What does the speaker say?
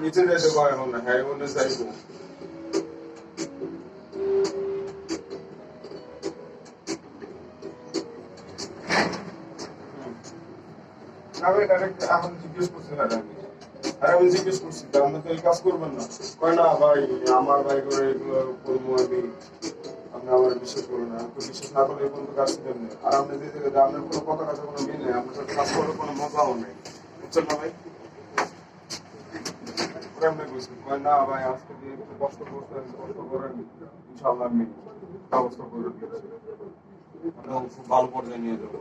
নিচে যেতে পারে না, হ্যাঁ মনে চাইবো আমি ডাইরেক্ট এখন জিজ্ঞেস করছি না, আমি জিজ্ঞেস করছি আপনি তো এই কাজ করবেন না, কয় না ভাই আমার ভাই করে এগুলো করবো আমি, আপনি আমার বিশ্বাস করবেন না, আমি তো বিশ্বাস না করলে কোনো কাজ শিখেন না। আর আপনি যে আপনার কোনো কথা কাছে কোনো মিল নেই, আপনার সাথে কাজ করার কোনো মজাও নেই, বুঝছেন না ভাই? এমনি বুঝছি কয় না ভাই আজকে দিয়ে একটু কষ্ট করতেন, কষ্ট করেন, ইনশাআল্লাহ আমি ব্যবস্থা করে দিচ্ছি, খুব ভালো পর্যায়ে নিয়ে যাবো।